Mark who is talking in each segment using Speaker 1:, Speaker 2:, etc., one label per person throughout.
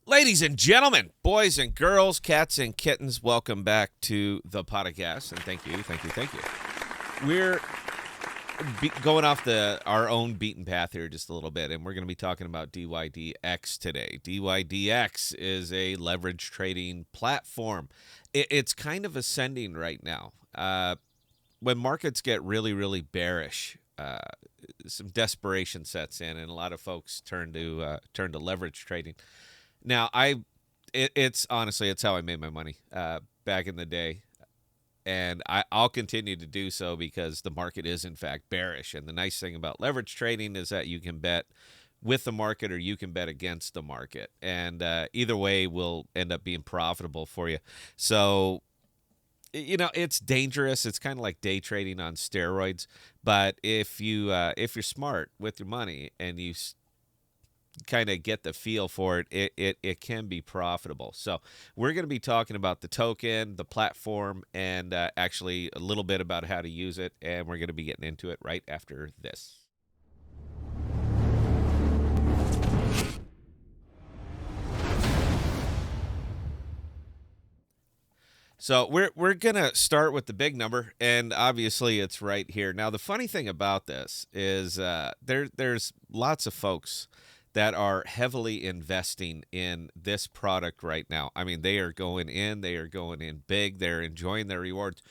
Speaker 1: Ladies and gentlemen, boys and girls, cats and kittens, welcome back to the podcast, and thank you. We're going off our own beaten path here just a little bit, and we're going to be talking about DyDx today. DyDx is a leverage trading platform. It's kind of ascending right now. When markets get really, really bearish, some desperation sets in, and a lot of folks turn to leverage trading. Now, it's honestly, it's how I made my money back in the day, and I'll continue to do so because the market is in fact bearish. And the nice thing about leverage trading is that you can bet with the market or you can bet against the market, and either way will end up being profitable for you. So, it's dangerous. It's kind of like day trading on steroids. But if you're smart with your money and you kind of get the feel for it, it can be profitable. So we're going to be talking about the token, the platform, and actually a little bit about how to use it. And we're going to be getting into it right after this. So we're gonna start with the big number, and obviously it's right here. Now the funny thing about this is there's lots of folks that are heavily investing in this product right now. I mean, they are going in big, they're enjoying their rewards.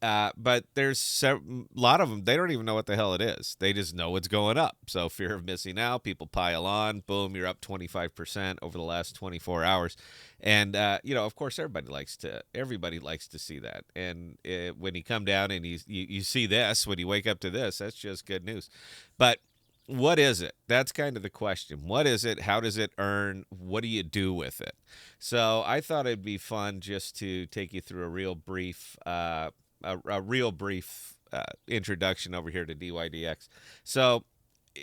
Speaker 1: But there's a lot of them, they don't even know what the hell it is. They just know it's going up. So fear of missing out, people pile on, boom, you're up 25% over the last 24 hours. And, of course, everybody likes to see that. And when you come down and you see this, when you wake up to this, that's just good news. But what is it? That's kind of the question. What is it? How does it earn? What do you do with it? So I thought it'd be fun just to take you through a real brief introduction over here to DyDx. So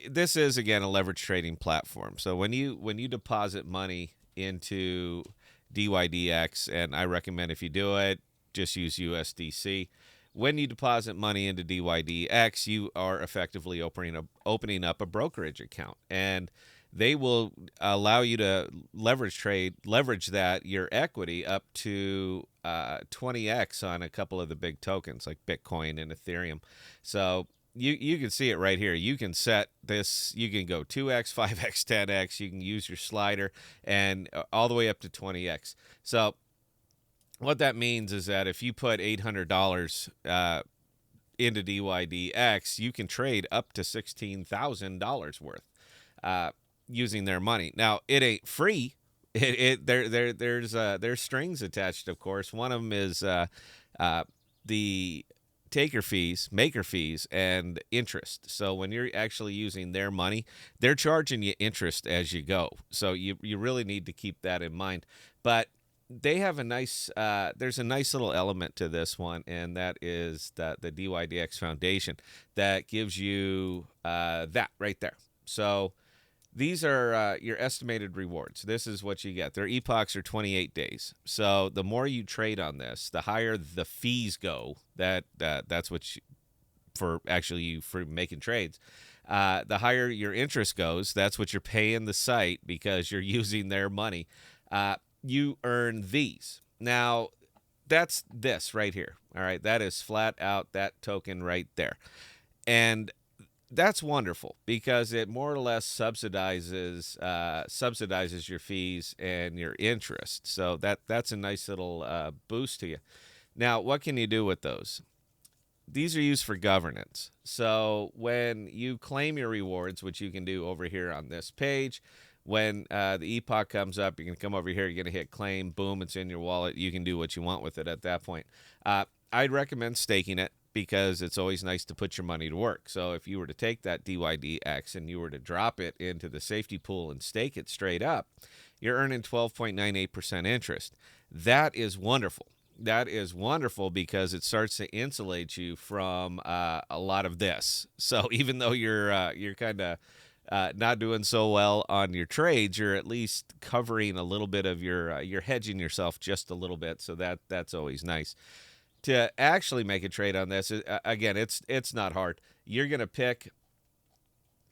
Speaker 1: this is, again, a leverage trading platform. So when you deposit money into DyDx, and I recommend if you do it, just use USDC. When you deposit money into DyDx, you are effectively opening up a brokerage account, and they will allow you to leverage that your equity up to 20x on a couple of the big tokens like Bitcoin and Ethereum. So you can see it right here. You can set this. You can go 2x, 5x, 10x. You can use your slider and all the way up to 20x. So what that means is that if you put $800 into DyDx, you can trade up to $16,000 worth using their money. Now, it ain't free. There's strings attached, of course. One of them is the maker fees, and interest. So when you're actually using their money, they're charging you interest as you go. So you really need to keep that in mind. But they have there's a nice little element to this one, and that is the DyDx Foundation that gives you that right there. So these are your estimated rewards. This is what you get. Their epochs are 28 days. So the more you trade on this, the higher the fees go. That's what for making trades. The higher your interest goes. That's what you're paying the site because you're using their money. You earn these. Now, that's this right here. All right, that is flat out that token right there. And that's wonderful because it more or less subsidizes your fees and your interest. So that's a nice little boost to you. Now, what can you do with those? These are used for governance. So when you claim your rewards, which you can do over here on this page, when the epoch comes up, you can come over here, you're going to hit claim, boom, it's in your wallet. You can do what you want with it at that point. I'd recommend staking it because it's always nice to put your money to work. So if you were to take that DyDx and you were to drop it into the safety pool and stake it straight up, you're earning 12.98% interest. That is wonderful. That is wonderful because it starts to insulate you from a lot of this. So even though you're kind of not doing so well on your trades, you're at least covering a little bit of you're hedging yourself just a little bit. So that's always nice. To actually make a trade on this, again, it's not hard. You're going to pick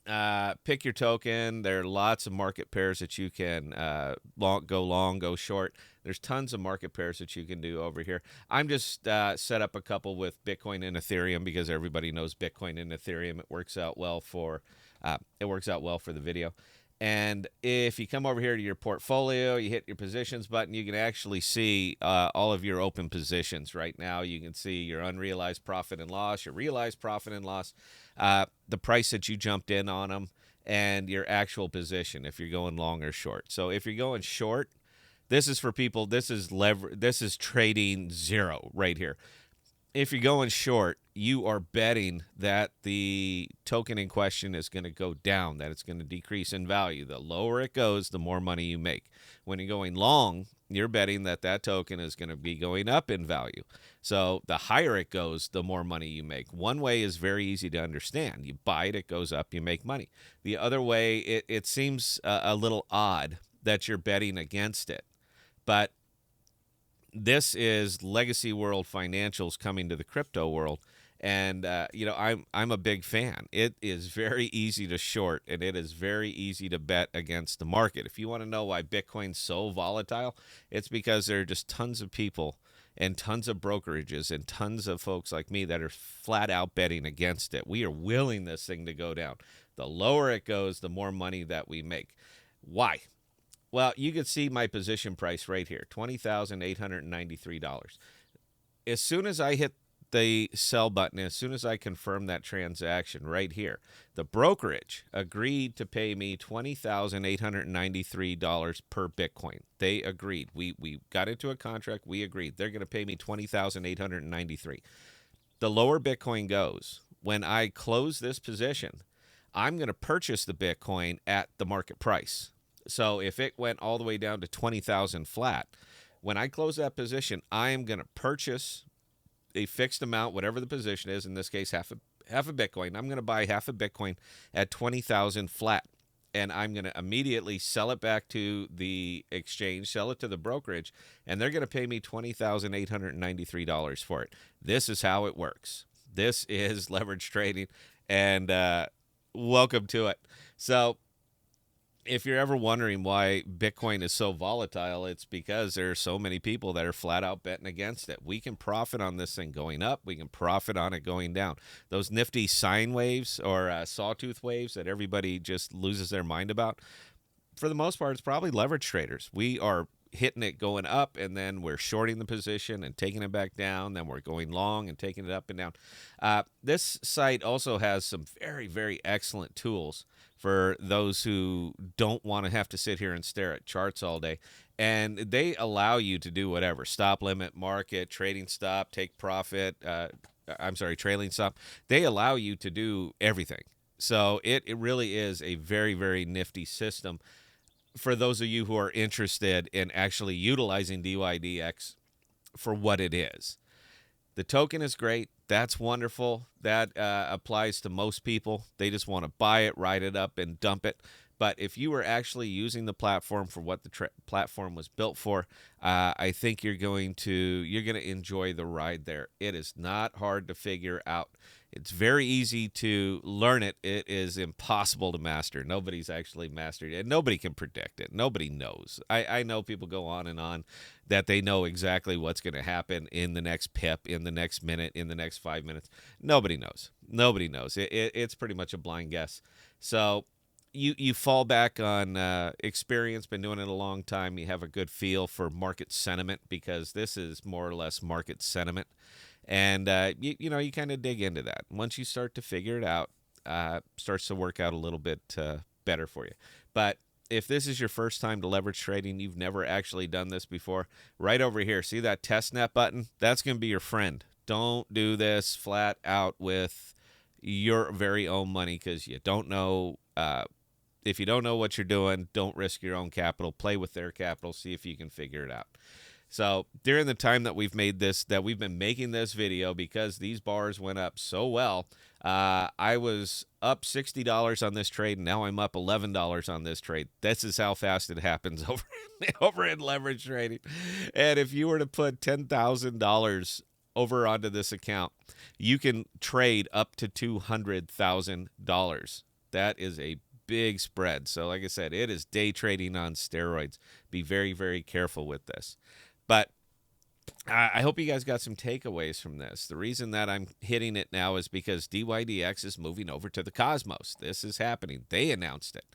Speaker 1: Pick your token. There are lots of market pairs that you can long, go short. There's tons of market pairs that you can do over here. I'm just set up a couple with Bitcoin and Ethereum because everybody knows Bitcoin and Ethereum. It works out well for the video. And if you come over here to your portfolio, you hit your positions button, you can actually see all of your open positions right now. You can see your unrealized profit and loss, your realized profit and loss, the price that you jumped in on them, and your actual position if you're going long or short. So if you're going short, this is for people. This is trading zero right here. If you're going short, you are betting that the token in question is going to go down, that it's going to decrease in value. The lower it goes, the more money you make. When you're going long, you're betting that that token is going to be going up in value. So the higher it goes, the more money you make. One way is very easy to understand. You buy it, it goes up, you make money. The other way, it seems a little odd that you're betting against it. But this is legacy world financials coming to the crypto world, and I'm a big fan. It is very easy to short, and it is very easy to bet against the market. If you want to know why Bitcoin's so volatile, it's because there are just tons of people and tons of brokerages and tons of folks like me that are flat out betting against it. We are willing this thing to go down. The lower it goes, the more money that we make. Why? Well, you can see my position price right here, $20,893. As soon as I hit the sell button, as soon as I confirm that transaction right here, the brokerage agreed to pay me $20,893 per Bitcoin. They agreed. We got into a contract. We agreed. They're going to pay me $20,893. The lower Bitcoin goes, when I close this position, I'm going to purchase the Bitcoin at the market price. So if it went all the way down to 20,000 flat, when I close that position, I am going to purchase a fixed amount, whatever the position is, in this case, half a Bitcoin. I'm going to buy half a Bitcoin at 20,000 flat, and I'm going to immediately sell it back to the exchange, sell it to the brokerage, and they're going to pay me $20,893 for it. This is how it works. This is leverage trading, and welcome to it. So if you're ever wondering why Bitcoin is so volatile, it's because there are so many people that are flat out betting against it. We can profit on this thing going up. We can profit on it going down. Those nifty sine waves or sawtooth waves that everybody just loses their mind about, for the most part, it's probably leverage traders. We are hitting it going up, and then we're shorting the position and taking it back down. Then we're going long and taking it up and down. This site also has some very, very excellent tools for those who don't want to have to sit here and stare at charts all day. And they allow you to do whatever. Stop, limit, market, trading stop, take profit. Trailing stop. They allow you to do everything. So it really is a very, very nifty system for those of you who are interested in actually utilizing DyDx for what it is. The token is great. That's wonderful. That applies to most people. They just want to buy it, ride it up, and dump it. But if you were actually using the platform for what the platform was built for, I think you're going to enjoy the ride there. It is not hard to figure out. It's very easy to learn it. It is impossible to master. Nobody's actually mastered it. And nobody can predict it. Nobody knows. I know people go on and on that they know exactly what's going to happen in the next pip, in the next minute, in the next 5 minutes. Nobody knows. Nobody knows. It's pretty much a blind guess. So you fall back on experience, been doing it a long time. You have a good feel for market sentiment because this is more or less market sentiment. And, you kind of dig into that. Once you start to figure it out, starts to work out a little bit better for you. But if this is your first time to leverage trading, you've never actually done this before, right over here, see that testnet button? That's going to be your friend. Don't do this flat out with your very own money because you don't know. If you don't know what you're doing, don't risk your own capital. Play with their capital. See if you can figure it out. So during the time that we've been making this video, because these bars went up so well, I was up $60 on this trade, and now I'm up $11 on this trade. This is how fast it happens over in leverage trading. And if you were to put $10,000 over onto this account, you can trade up to $200,000 That is a big spread. So like I said, it is day trading on steroids. Be very, very careful with this. But I hope you guys got some takeaways from this. The reason that I'm hitting it now is because DyDx is moving over to the Cosmos. This is happening. They announced it.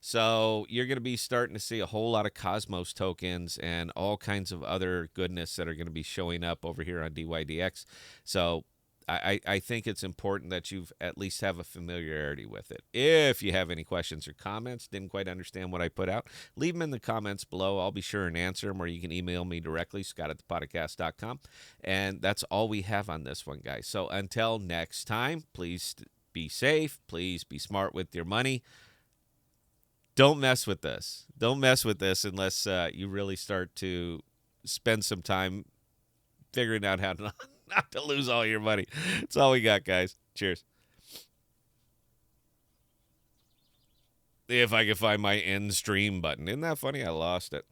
Speaker 1: So you're going to be starting to see a whole lot of Cosmos tokens and all kinds of other goodness that are going to be showing up over here on DyDx. So I think it's important that you at least have a familiarity with it. If you have any questions or comments, didn't quite understand what I put out, leave them in the comments below. I'll be sure and answer them, or you can email me directly, scott@thepodcast.com. And that's all we have on this one, guys. So until next time, please be safe. Please be smart with your money. Don't mess with this. Don't mess with this unless you really start to spend some time figuring out how to not to lose all your money. That's all we got, guys. Cheers. If I could find my end stream button. Isn't that funny? I lost it.